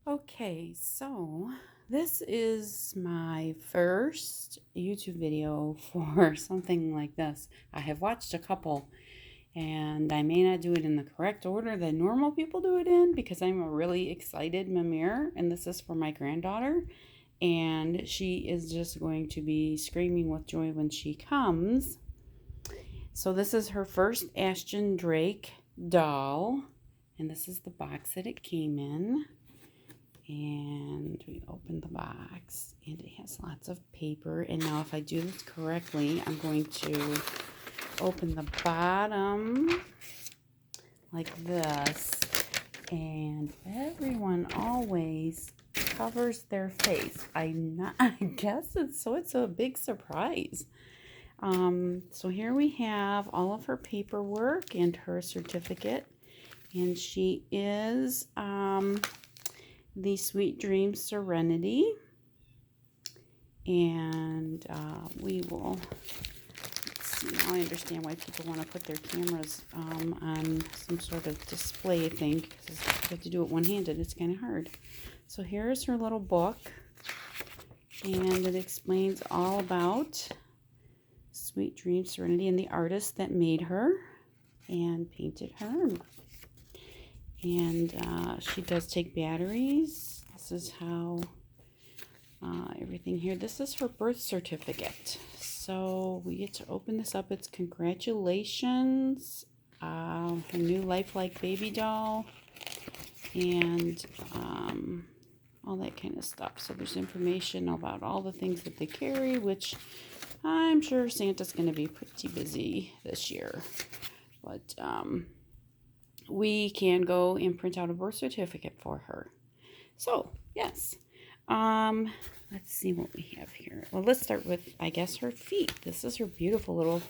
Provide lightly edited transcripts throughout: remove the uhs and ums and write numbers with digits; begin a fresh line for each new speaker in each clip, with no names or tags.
Okay, so this is my first YouTube video for something like this. I have watched a couple, and I may not do it in the correct order that normal people do it in because I'm a really excited mamere, and this is for my granddaughter, and she is just going to be screaming with joy when she comes. So this is her first Ashton Drake doll, and this is the box that it came in. And we open the box, and it has lots of paper. And now if I do this correctly, I'm going to open the bottom like this, and everyone always covers their face. I guess it's a big surprise. So here we have all of her paperwork and her certificate, and she is the Sweet Dream Serenity, and we will, let's see, now I understand why people want to put their cameras on some sort of display thing, because you have to do it one-handed. It's kind of hard. So here's her little book, and it explains all about Sweet Dream Serenity and the artist that made her and painted her. And she does take batteries. This is how everything here. This is her birth certificate. So we get to open this up. It's congratulations. Her new lifelike baby doll. And all that kind of stuff. So there's information about all the things that they carry, which I'm sure Santa's going to be pretty busy this year. But we can go and print out a birth certificate for her. So, yes. Let's see what we have here. Well, let's start with, I guess, her feet. This is her beautiful little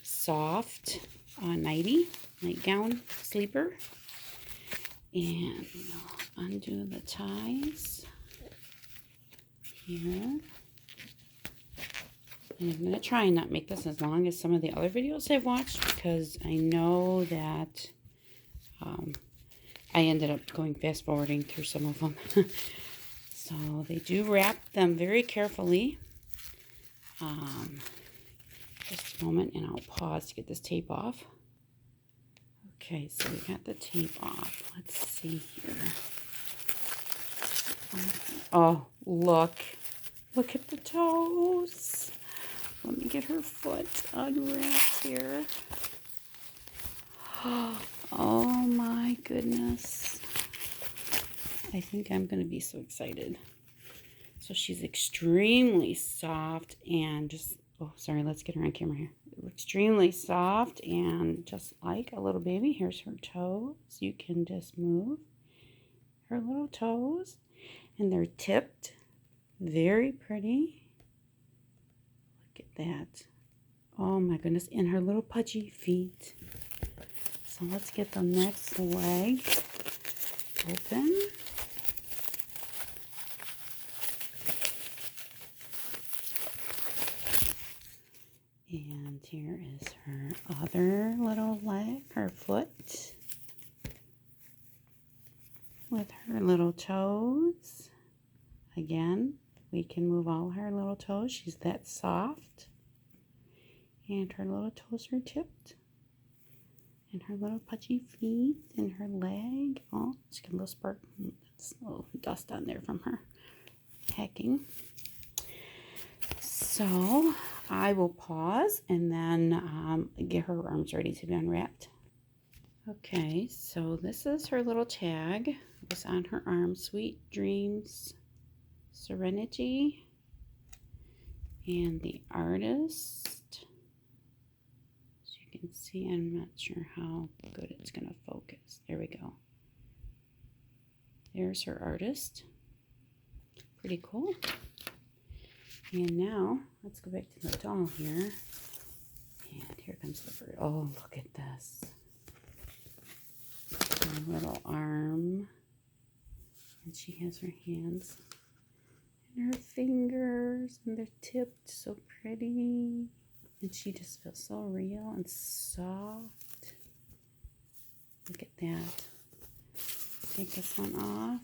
soft nightgown sleeper. And we'll undo the ties here. And I'm going to try and not make this as long as some of the other videos I've watched, because I know that I ended up going fast forwarding through some of them. So they do wrap them very carefully. Just a moment, and I'll pause to get this tape off. Okay, so we got the tape off. Let's see here. Oh, look at the toes. Let me get her foot unwrapped here. Oh my goodness. I think I'm going to be so excited. So she's extremely soft and just, oh, sorry, let's get her on camera here. Extremely soft and just like a little baby. Here's her toes. You can just move her little toes, and they're tipped. Very pretty. Look at that. Oh my goodness. And her little pudgy feet. So let's get the next leg open. And here is her other little leg, her foot, with her little toes. Again, we can move all her little toes. She's that soft. And her little toes are tipped. And her little pudgy feet and her leg. Oh, she's got a little spark. That's a little dust on there from her hacking. So I will pause and then get her arms ready to be unwrapped. Okay, so this is her little tag. It was on her arm. Sweet Dreams Serenity. And the artist. As you can see, I'm not sure how good it's going to focus. There we go. There's her artist. Pretty cool. And now, let's go back to the doll here. And here comes the first. Oh, look at this. Her little arm. And she has her hands and her fingers. And they're tipped so pretty. And she just feels so real and soft. Look at that. Take this one off.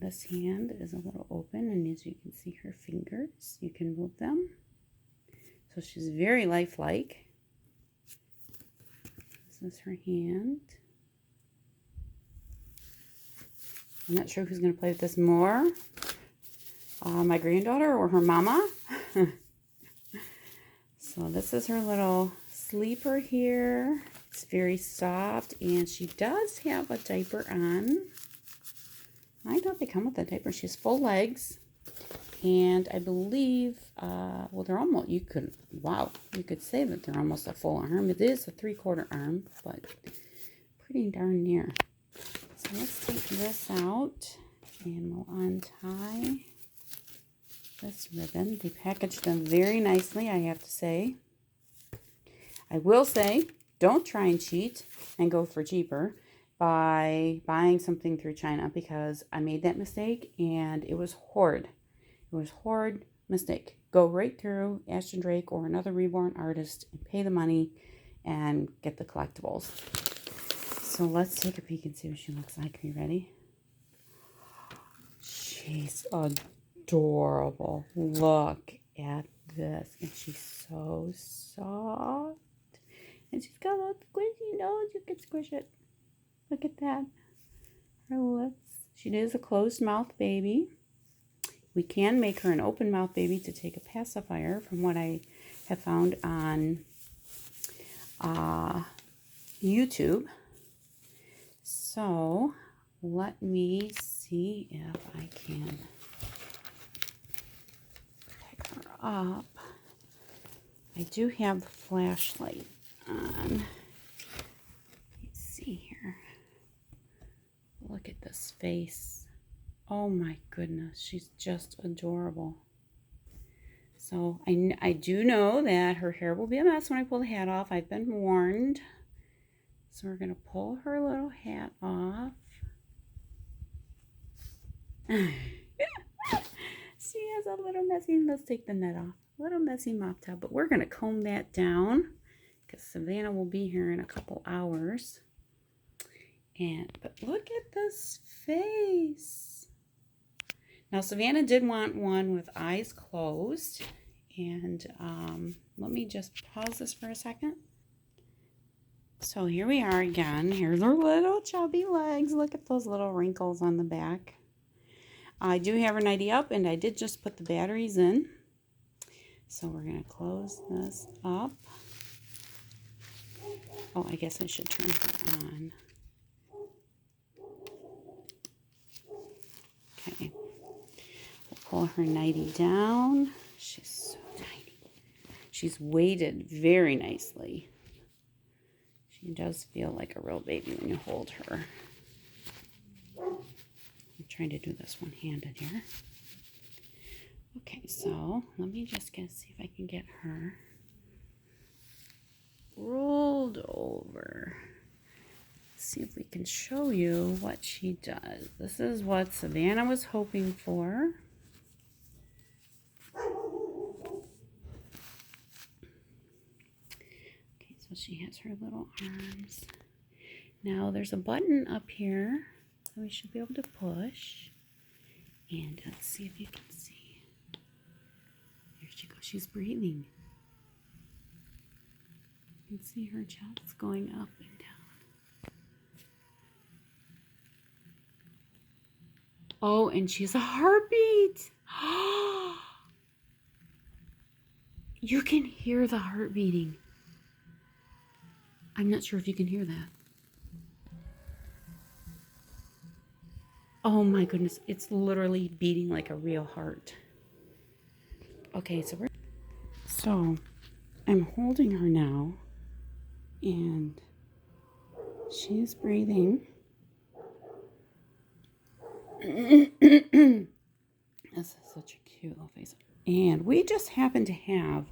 this hand is a little open, and as you can see her fingers, you can move them. So she's very lifelike. This is her hand. I'm not sure who's going to play with this more, my granddaughter or her mama. So this is her little sleeper here. It's very soft, and she does have a diaper on. I thought they come with a diaper. She has full legs, and I believe, well, they're almost, you could say that they're almost a full arm. It is a 3/4 arm, but pretty darn near. So let's take this out, and we'll untie this ribbon. They packaged them very nicely, I have to say. I will say, don't try and cheat and go for cheaper by buying something through China, because I made that mistake and it was horrid. It was a horrid mistake. Go right through Ashton Drake or another reborn artist and pay the money and get the collectibles. So let's take a peek and see what she looks like. Are you ready? She's adorable. Look at this. And she's so soft. And she's got a little squishy nose. You can squish it. Look at that. Her lips. She is a closed mouth baby. We can make her an open mouth baby to take a pacifier, from what I have found on YouTube. So let me see if I can pick her up. I do have the flashlight on. Let's see here. Look at this face. Oh my goodness, she's just adorable. So I do know that her hair will be a mess when I pull the hat off. I've been warned. So we're going to pull her little hat off. She has a little messy, let's take the net off. A little messy mop top, but we're going to comb that down because Savannah will be here in a couple hours. But look at this face. Now Savannah did want one with eyes closed, and let me just pause this for a second. So here we are again. Here's her little chubby legs. Look at those little wrinkles on the back. I do have her nightie up, and I did just put the batteries in. So we're going to close this up. Oh, I guess I should turn her on. Okay. We'll pull her nightie down. She's so tiny. She's weighted very nicely. She does feel like a real baby when you hold her. I'm trying to do this one-handed here. Okay, so let me just see if I can get her rolled over. See if we can show you what she does. This is what Savannah was hoping for. Okay, so she has her little arms. Now there's a button up here that we should be able to push. And let's see if you can see. There she goes. She's breathing. You can see her chest going up and down. Oh, and she has a heartbeat. You can hear the heart beating. I'm not sure if you can hear that. Oh my goodness, it's literally beating like a real heart. Okay, so I'm holding her now, and she's breathing. This is such a cute little face. And we just happen to have,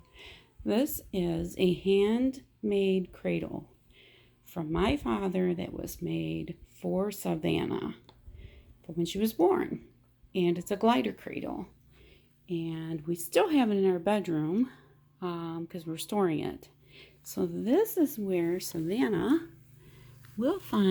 this is a handmade cradle from my father that was made for Savannah for when she was born. And it's a glider cradle. And we still have it in our bedroom because we're storing it. So this is where Savannah will find